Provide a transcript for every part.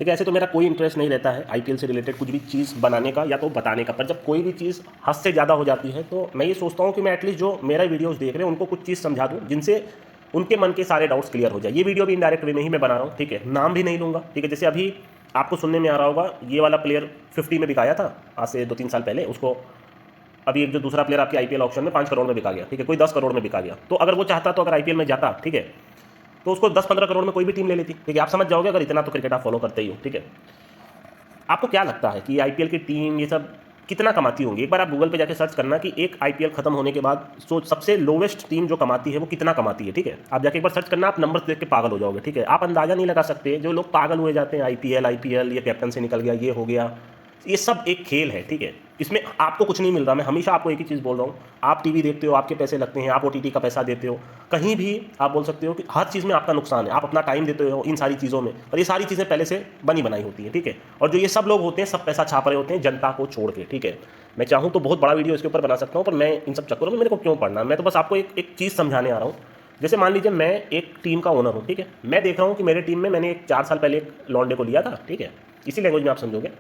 ठीक है। ऐसे तो मेरा कोई इंटरेस्ट नहीं रहता है आईपीएल से रिलेटेड कुछ भी चीज़ बनाने का या तो बताने का, पर जब कोई भी चीज़ हद से ज़्यादा हो जाती है तो मैं ये सोचता हूँ कि मैं एटलीस्ट जो मेरा वीडियोज़ देख रहे हैं उनको कुछ चीज़ समझा दूँ जिनसे उनके मन के सारे डाउट्स क्लियर हो जाए। ये वीडियो भी इनडायरेक्ट वे में ही मैं बना रहा हूँ, ठीक है, नाम भी नहीं लूँगा, ठीक है। जैसे अभी आपको सुनने में आ रहा होगा ये वाला प्लेयर 50 में बिकाया था आज से 2-3 साल पहले, उसको अभी एक जो दूसरा प्लेयर आपके आईपीएल ऑक्शन में 5 करोड़ में बिका गया, ठीक है, कोई 10 करोड़ में बिका गया। तो अगर वो चाहता तो अगर आईपीएल में जाता, ठीक है, तो उसको 10-15 करोड़ में कोई भी टीम ले लेती, ठीक है। आप समझ जाओगे अगर इतना तो क्रिकेट आप फॉलो करते ही हो, ठीक है। आपको क्या लगता है कि आईपीएल की टीम ये सब कितना कमाती होंगी? एक बार आप गूगल पे जाके सर्च करना कि एक आईपीएल खत्म होने के बाद सबसे लोवेस्ट टीम जो कमाती है वो कितना कमाती है, ठीक है। आप जाके एक बार सर्च करना, आप नंबर्स देख के पागल हो जाओगे, ठीक है। आप अंदाजा नहीं लगा सकते, जो लोग पागल हुए जाते हैं आईपीएल आईपीएल, ये कैप्टन से निकल गया, ये हो गया, ये सब एक खेल है, ठीक है। इसमें आपको कुछ नहीं मिल रहा। मैं हमेशा आपको एक ही चीज़ बोल रहा हूँ, आप टीवी देखते हो, आपके पैसे लगते हैं, आप ओटीटी का पैसा देते हो, कहीं भी आप बोल सकते हो कि हर चीज़ में आपका नुकसान है, आप अपना टाइम देते हो इन सारी चीज़ों में, और ये सारी चीज़ें पहले से बनी बनाई होती हैं, ठीक है। और जो ये सब लोग होते हैं सब पैसा छाप रहे होते हैं जनता को छोड़ के, ठीक है। मैं चाहूँ तो बहुत बड़ा वीडियो इसके ऊपर बना सकता हूँ, पर मैं इन सब चक्करों में मेरे को क्यों पढ़ना, मैं तो बस आपको एक चीज़ समझाने आ रहा हूँ। जैसे मान लीजिए मैं एक टीम का ओनर हूँ, ठीक है, मैं देख रहा हूँ कि मेरे टीम में मैंने एक 4 साल पहले एक लॉन्डे को लिया था, ठीक है, इसी लैंग्वेज में आप समझोगे,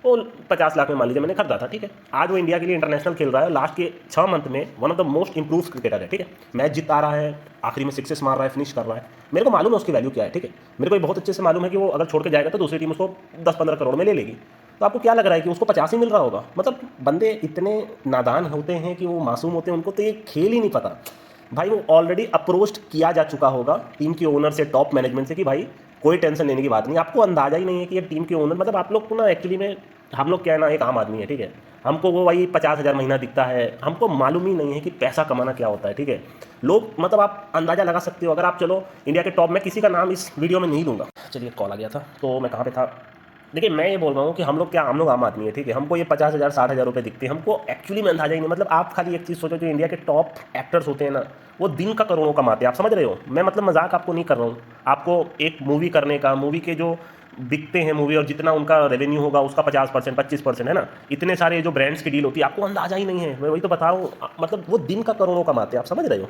वो 50 लाख में मान लीजिए मैंने खरीदा था, ठीक है। आज वो इंडिया के लिए इंटरनेशनल खेल रहा है, लास्ट के 6 मंथ में one of the most improve cricketer है, ठीक है। मैच जिता रहा है, आखिरी में सिक्सेस मार रहा है, फिनिश कर रहा है, मेरे को मालूम है उसकी वैल्यू क्या है, ठीक है। मेरे को ये बहुत अच्छे से मालूम है कि वो अगर छोड़ के जाएगा तो दूसरी टीम उसको 10-15 करोड़ में ले लेगी। तो आपको क्या लग रहा है कि उसको 50 ही मिल रहा होगा? मतलब बंदे इतने नादान होते हैं कि वो मासूम होते हैं, उनको तो ये खेल ही नहीं पता। भाई वो ऑलरेडी अप्रोच किया जा चुका होगा टीम के ओनर से, टॉप मैनेजमेंट से, कि भाई कोई टेंशन लेने की बात नहीं। आपको अंदाजा ही नहीं है कि ये टीम के ओनर, मतलब आप लोग को ना एक्चुअली में, हम लोग क्या है ना, एक आम आदमी है, ठीक है, हमको वो वही 50,000 महीना दिखता है, हमको मालूम ही नहीं है कि पैसा कमाना क्या होता है, ठीक है। लोग मतलब आप अंदाजा लगा सकते हो, अगर आप चलो इंडिया के टॉप में, किसी का नाम इस वीडियो में नहीं लूँगा, चलिए कॉल आ गया था, तो मैं कहाँ पे था। देखिए मैं ये बोल रहा हूँ कि हम लोग क्या, हम लोग आम आदमी है, ठीक है, हमको ये 50,000 60,000 रुपये दिखते हैं, हमको एक्चुअली में अंदाजा ही नहीं। मतलब आप खाली एक चीज़ सोचो, जो इंडिया के टॉप एक्टर्स होते हैं ना, वो दिन का करोड़ों कमाते हैं, आप समझ रहे हो। मैं मतलब मजाक आपको नहीं कर रहा हूँ, आपको एक मूवी करने का, मूवी के जो बिकते हैं मूवी और जितना उनका रेवेन्यू होगा उसका 50% 25% है ना, इतने सारे जो ब्रांड्स की डील होती है, आपको अंदाजा ही नहीं है। मैं वही तो बता रहा हूँ, मतलब वो दिन का करोड़ों कमाते हैं, आप समझ रहे हो।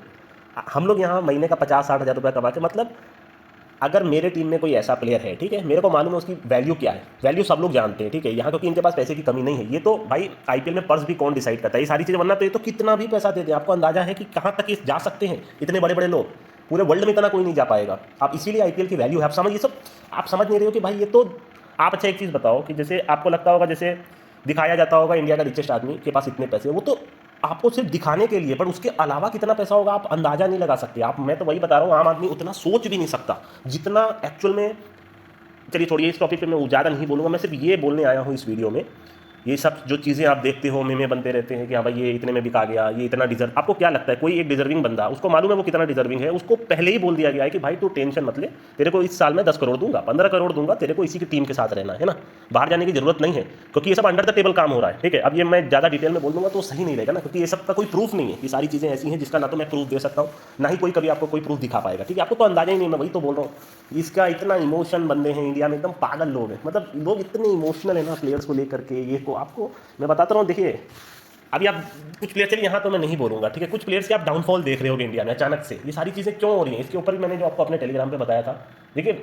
हम लोग यहाँ महीने का 50-60 हज़ार रुपये कमा के, मतलब अगर मेरे टीम में कोई ऐसा प्लेयर है, ठीक है, मेरे को मालूम है उसकी वैल्यू क्या है, वैल्यू सब लोग जानते हैं, ठीक है, यहाँ क्योंकि इनके पास पैसे की कमी नहीं है। ये तो भाई आईपीएल में पर्स भी कौन डिसाइड करता है, ये सारी चीज़ें, वरना तो ये तो कितना भी पैसा दे दे, आपको अंदाजा है कि कहाँ तक ये जा सकते हैं इतने बड़े बड़े लोग, पूरे वर्ल्ड में इतना कोई नहीं जा पाएगा। आप इसीलिए आईपीएल की वैल्यू है, आप समझ, ये सब आप समझ नहीं रहे हो कि भाई ये तो आप। अच्छा एक चीज़ बताओ कि जैसे आपको लगता होगा, जैसे दिखाया जाता होगा इंडिया का रिचेस्ट आदमी के पास इतने पैसे, वो तो आपको सिर्फ दिखाने के लिए, पर उसके अलावा कितना पैसा होगा आप अंदाजा नहीं लगा सकते आप। मैं तो वही बता रहा हूँ, आम आदमी उतना सोच भी नहीं सकता जितना एक्चुअल में। चलिए छोड़िए, इस टॉपिक पे मैं ज़्यादा नहीं बोलूँगा, मैं सिर्फ ये बोलने आया हूँ इस वीडियो में। ये सब जो चीज़ें आप देखते हो, मेमे बनते रहते हैं कि हाँ भाई ये इतने में बिका गया, ये इतना डिजर्व, आपको क्या लगता है कोई एक डिजर्विंग बंदा, उसको मालूम है वो कितना डिजर्विंग है, उसको पहले ही बोल दिया गया है कि भाई तू टेंशन मत ले, तेरे को इस साल में 10 करोड़ दूंगा, 15 करोड़ दूंगा, तेरे को इसी की टीम के साथ रहना है ना, बाहर जाने की जरूरत नहीं है, क्योंकि ये सब अंडर द टेबल काम हो रहा है, ठीक है। अब ये मैं ज़्यादा डिटेल में बोल दूंगा तो सही नहीं रहेगा ना, क्योंकि ये सब का कोई प्रूफ नहीं है, ये सारी चीज़ें ऐसी हैं जिसका ना तो मैं प्रूफ दे सकता हूँ, ना ही कोई कभी आपको कोई प्रूफ दिखा पाएगा, ठीक है। आपको तो अंदाजा ही नहीं, मैं वही तो बोल रहा हूँ, इसका इतना इमोशन बंदे हैं इंडिया में, एकदम पागल लोग हैं, मतलब लोग इतने इमोशनल है ना प्लेयर्स को लेकर के। ये को आपको मैं बताता रहा हूँ, देखिए अभी आप कुछ प्लेयर, चलिए यहाँ तो मैं नहीं बोलूँगा, ठीक है, कुछ प्लेयर्स के आप डाउनफॉल देख रहे होगे इंडिया में अचानक से, ये सारी चीज़ें क्यों हो रही हैं, इसके ऊपर भी मैंने जो आपको अपने टेलीग्राम पे बताया था। देखिए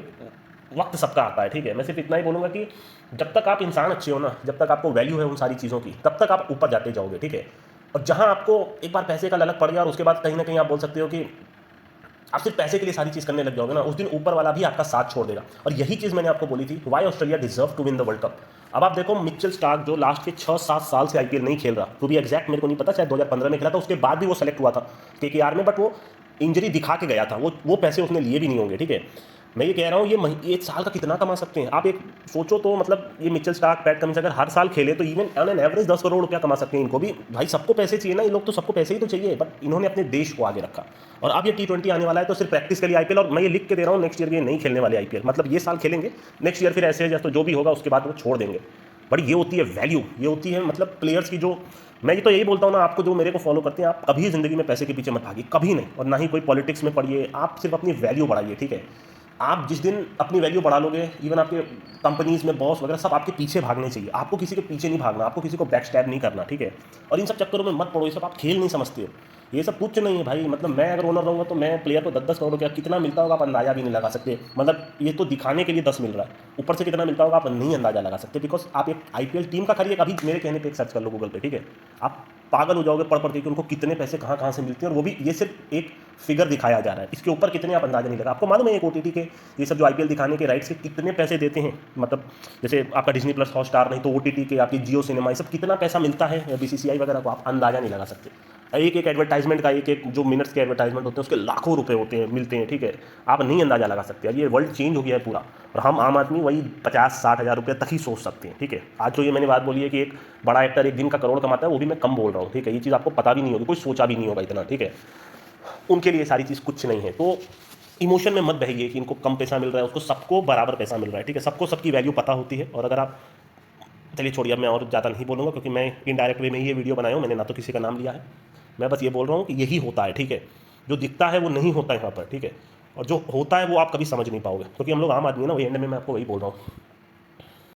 वक्त सबका आता है, ठीक है, मैं सिर्फ इतना ही बोलूँगा कि जब तक आप इंसान अच्छे हो ना, जब तक आपको वैल्यू है उन सारी चीज़ों की, तब तक आप ऊपर जाते जाओगे, ठीक है। और जहाँ आपको एक बार पैसे का ललक पड़ गया और उसके बाद कहीं ना कहीं आप बोल सकते हो कि आप सिर्फ पैसे के लिए सारी चीज़ करने लग जाओगे ना, उस दिन ऊपर वाला भी आपका साथ छोड़ देगा। और यही चीज़ मैंने आपको बोली थी, why Australia deserve to win the world cup. अब आप देखो मिचेल स्टार्क जो लास्ट के 6-7 साल से आईपीएल नहीं खेल रहा, तो भी एग्जैक्ट मेरे को नहीं पता, शायद 2015 में खेला था, उसके बाद भी वो सेलेक्ट हुआ था केकेआर में, बट वो इंजरी दिखा के गया था, वो पैसे उसने लिए भी नहीं होंगे, ठीक है। मैं ये कह रहा हूँ ये एक साल का कितना कमा सकते हैं आप, एक सोचो तो, मतलब ये मिचेल स्टार्क, पैट कमिंस अगर हर साल खेले तो even on an average 10 crore रुपया कमा सकते हैं। इनको भी भाई सबको पैसे चाहिए ना, ये लोग तो सबको पैसे ही तो चाहिए, बट इन्होंने अपने देश को आगे रखा। और अब ये T20 आने वाला है तो सिर्फ प्रैक्टिस के लिए आईपीएल, और मैं ये लिख के दे रहा हूँ नेक्स्ट ईयर ये नहीं खेलने वाले आईपीएल, मतलब ये साल खेलेंगे, नेक्स्ट ईयर फिर ऐसे है तो जो भी होगा उसके बाद वो छोड़ देंगे। बट ये होती है वैल्यू, ये होती है मतलब प्लेयर्स की जो, मैं ये तो यही बोलता हूँ ना आपको, जो मेरे को फॉलो करते हैं, आप कभी ज़िंदगी में पैसे के पीछे मत भागिए, कभी नहीं, और ना ही कोई पॉलिटिक्स में पढ़िए, आप सिर्फ अपनी वैल्यू बढ़ाइए, ठीक है। आप जिस दिन अपनी वैल्यू बढ़ा लोगे, इवन आपके कंपनीज में बॉस वगैरह सब आपके पीछे भागने चाहिए। आपको किसी के पीछे नहीं भागना, आपको किसी को बैक स्टैब नहीं करना, ठीक है। और इन सब चक्करों में मत पड़ो, ये सब आप खेल नहीं समझते हो, ये सब कुछ नहीं है भाई। मतलब मैं अगर ओनर रहूँगा तो मैं प्लेयर को 10-10 करोड़ क्या कितना मिलता होगा आप अंदाजा भी नहीं लगा सकते। मतलब ये तो दिखाने के लिए 10 मिल रहा है, ऊपर से कितना मिलता होगा आप नहीं अंदाजा लगा सकते। बिकॉज आप एक आईपीएल टीम का खरीदिए, अभी मेरे कहने पे एक सर्च कर लो गूगल पे, ठीक है। आप पागल हो जाओगे पढ़ के कि उनको कितने पैसे कहाँ कहाँ से मिलते हैं, और वो भी ये सिर्फ एक फिगर दिखाया जा रहा है, इसके ऊपर कितने आप अंदाजा नहीं लगा। आपको मालूम है एक ओटीटी के ये सब जो आईपीएल दिखाने के राइट्स के कितने पैसे देते हैं। मतलब जैसे आपका डिज्नी प्लस हॉटस्टार, नहीं तो ओटीटी के आपकी जियो सिनेमा, ये सब कितना पैसा मिलता है बीसीसीआई वगैरह को, आप अंदाजा नहीं लगा सकते। एक एक एडवर्टाइजमेंट का, एक एक जो मिनट्स के एडवर्टाइजमेंट होते हैं उसके लाखों रुपए होते हैं, मिलते हैं, ठीक है। आप नहीं अंदाजा लगा सकते। अब ये वर्ल्ड चेंज हो गया है पूरा, और हम आम आदमी वही 50-60 हज़ार रुपये तक ही सोच सकते हैं, ठीक है। आज जो ये मैंने बात बोली है कि एक बड़ा एक्टर एक दिन का करोड़ कमाता है, वो भी मैं कम बोल रहा हूँ, ठीक है। ये चीज़ आपको पता भी नहीं होगी, कोई सोचा भी नहीं होगा इतना, ठीक है। उनके लिए सारी चीज़ कुछ नहीं है। तो इमोशन में मत बहिए कि इनको कम पैसा मिल रहा है, उसको सबको बराबर पैसा मिल रहा है, ठीक है। सबको सबकी वैल्यू पता होती है। और अगर आप, चलिए छोड़िए, अब मैं और ज़्यादा नहीं बोलूँगा, क्योंकि मैं इनडायरेक्ट वे में ही ये वीडियो बनाया हूँ, मैंने ना तो किसी का नाम लिया है। मैं बस ये बोल रहा हूँ कि यही होता है, ठीक है। जो दिखता है वो नहीं होता है यहाँ पर, ठीक है। और जो होता है वो आप कभी समझ नहीं पाओगे, क्योंकि हम लोग आम आदमी है ना, वही एंड में मैं आपको वही बोल रहा हूँ।